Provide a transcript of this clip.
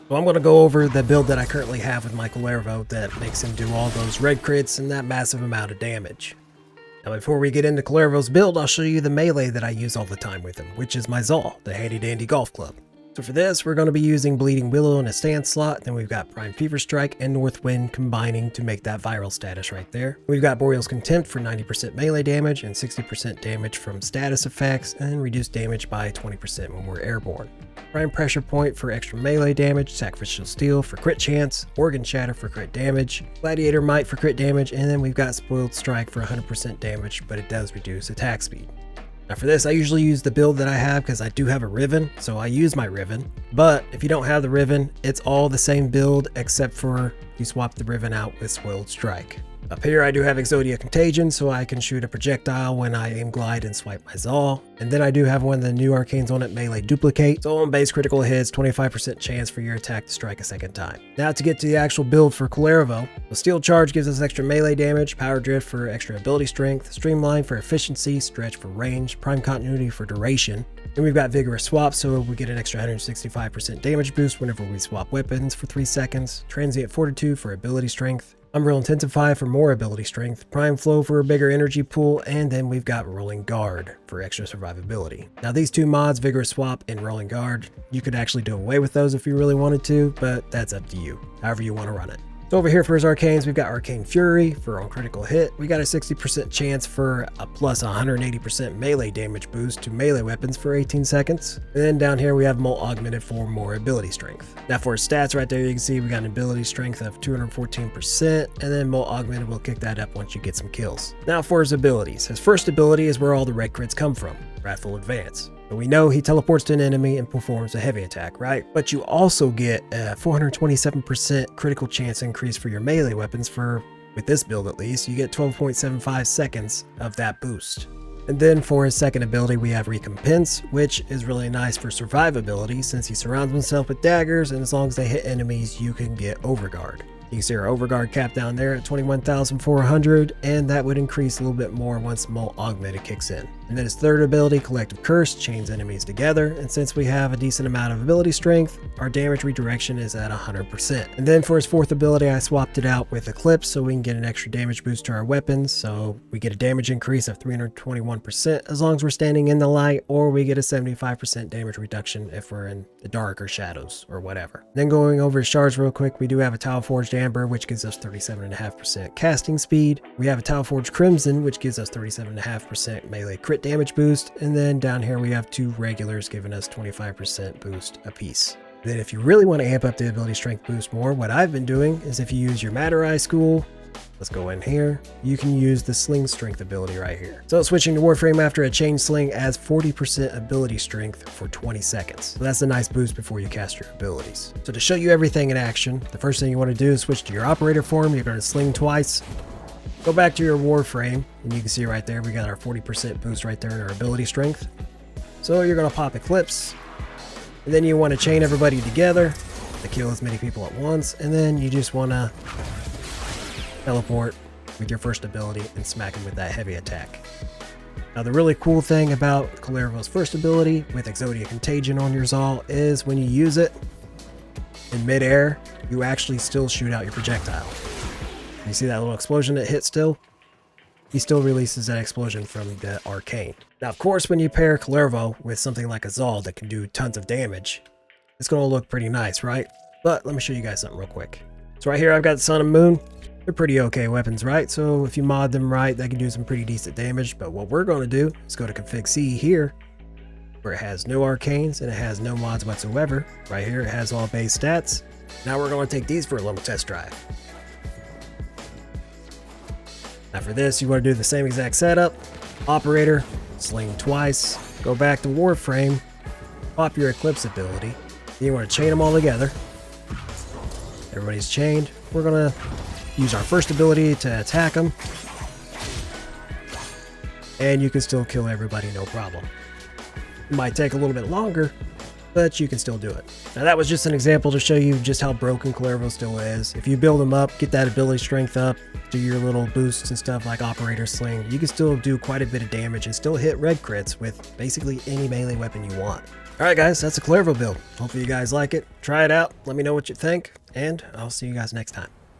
So I'm going to go over the build that I currently have with my Kullervo that makes him do all those red crits and that massive amount of damage. Now before we get into Kullervo's build, I'll show you the melee that I use all the time with him, which is my Zal, the handy dandy golf club. So for this, we're going to be using Bleeding Willow in a stance slot, then we've got Prime Fever Strike and North Wind combining to make that viral status right there. We've got Boreal's Contempt for 90% melee damage and 60% damage from status effects, and reduced damage by 20% when we're airborne. Prime Pressure Point for extra melee damage, Sacrificial Steel for crit chance, Organ Shatter for crit damage, Gladiator Might for crit damage, and then we've got Spoiled Strike for 100% damage, but it does reduce attack speed. Now for this, I usually use the build that I have because I do have a Riven, so I use my Riven. But if you don't have the Riven, it's all the same build except for you swap the Riven out with Spoiled Strike. Up here I do have Exodia Contagion, so I can shoot a projectile when I aim glide and swipe my Zal. And then I do have one of the new arcanes on it, Melee Duplicate. So on base critical hits, 25% chance for your attack to strike a second time. Now to get to the actual build for Kullervo, the Steel Charge gives us extra melee damage, Power Drift for extra ability strength, Streamline for efficiency, Stretch for range, Prime Continuity for duration. Then we've got Vigorous Swap, so we get an extra 165% damage boost whenever we swap weapons for 3 seconds, Transient Fortitude for ability strength, Umbral Intensify for more ability strength, Prime Flow for a bigger energy pool, and then we've got Rolling Guard for extra survivability. Now these two mods, Vigorous Swap and Rolling Guard, you could actually do away with those if you really wanted to, but that's up to you, however you want to run it. So over here for his arcanes, we've got Arcane Fury for on critical hit. We got a 60% chance for a plus 180% melee damage boost to melee weapons for 18 seconds. And then down here we have Molt Augmented for more ability strength. Now for his stats right there, you can see we got an ability strength of 214%, and then Molt Augmented will kick that up once you get some kills. Now for his abilities. His first ability is where all the red crits come from, Wrathful Advance. But we know he teleports to an enemy and performs a heavy attack, right? But you also get a 427% critical chance increase for your melee weapons with this build at least, you get 12.75 seconds of that boost. And then for his second ability, we have Recompense, which is really nice for survivability since he surrounds himself with daggers, and as long as they hit enemies, you can get Overguard. You can see our Overguard cap down there at 21,400, and that would increase a little bit more once Molt Augmented kicks in. And then his third ability, Collective Curse, chains enemies together, and since we have a decent amount of ability strength, our damage redirection is at 100%. And then for his fourth ability, I swapped it out with Eclipse so we can get an extra damage boost to our weapons, so we get a damage increase of 321% as long as we're standing in the light, or we get a 75% damage reduction if we're in the dark or shadows or whatever. Then going over his shards real quick, we do have a Tau Forged Amber, which gives us 37.5% casting speed. We have a Tau Forged Crimson, which gives us 37.5% melee crit damage boost, and then down here we have two regulars giving us 25% boost apiece. Then if you really want to amp up the ability strength boost more, what I've been doing is if you use your Matter Eye School, let's go in here, you can use the Sling Strength ability right here. So switching to Warframe after a chain sling adds 40% ability strength for 20 seconds. So that's a nice boost before you cast your abilities. So to show you everything in action, the first thing you want to do is switch to your operator form. You're going to sling twice. Go back to your Warframe, and you can see right there we got our 40% boost right there in our ability strength. So you're going to pop Eclipse, and then you want to chain everybody together to kill as many people at once, and then you just want to teleport with your first ability and smack him with that heavy attack. Now the really cool thing about Kullervo's first ability with Exodia Contagion on your Zal is when you use it in midair, you actually still shoot out your projectile. You see that little explosion that hit still? He still releases that explosion from the arcane. Now of course when you pair Kullervo with something like a Zal that can do tons of damage, it's going to look pretty nice, right? But let me show you guys something real quick. So right here I've got the Sun and Moon. They're pretty okay weapons, right? So if you mod them right, they can do some pretty decent damage. But what we're going to do is go to Config C here, where it has no arcanes and it has no mods whatsoever. Right here it has all base stats. Now we're going to take these for a little test drive. Now for this, you want to do the same exact setup. Operator, sling twice, go back to Warframe, pop your Eclipse ability. Then you want to chain them all together. Everybody's chained. We're going to use our first ability to attack them. And you can still kill everybody, no problem. It might take a little bit longer, but you can still do it. Now that was just an example to show you just how broken Kullervo still is. If you build him up, get that ability strength up, do your little boosts and stuff like Operator Sling, you can still do quite a bit of damage and still hit red crits with basically any melee weapon you want. Alright guys, that's a Kullervo build. Hopefully you guys like it. Try it out, let me know what you think, and I'll see you guys next time.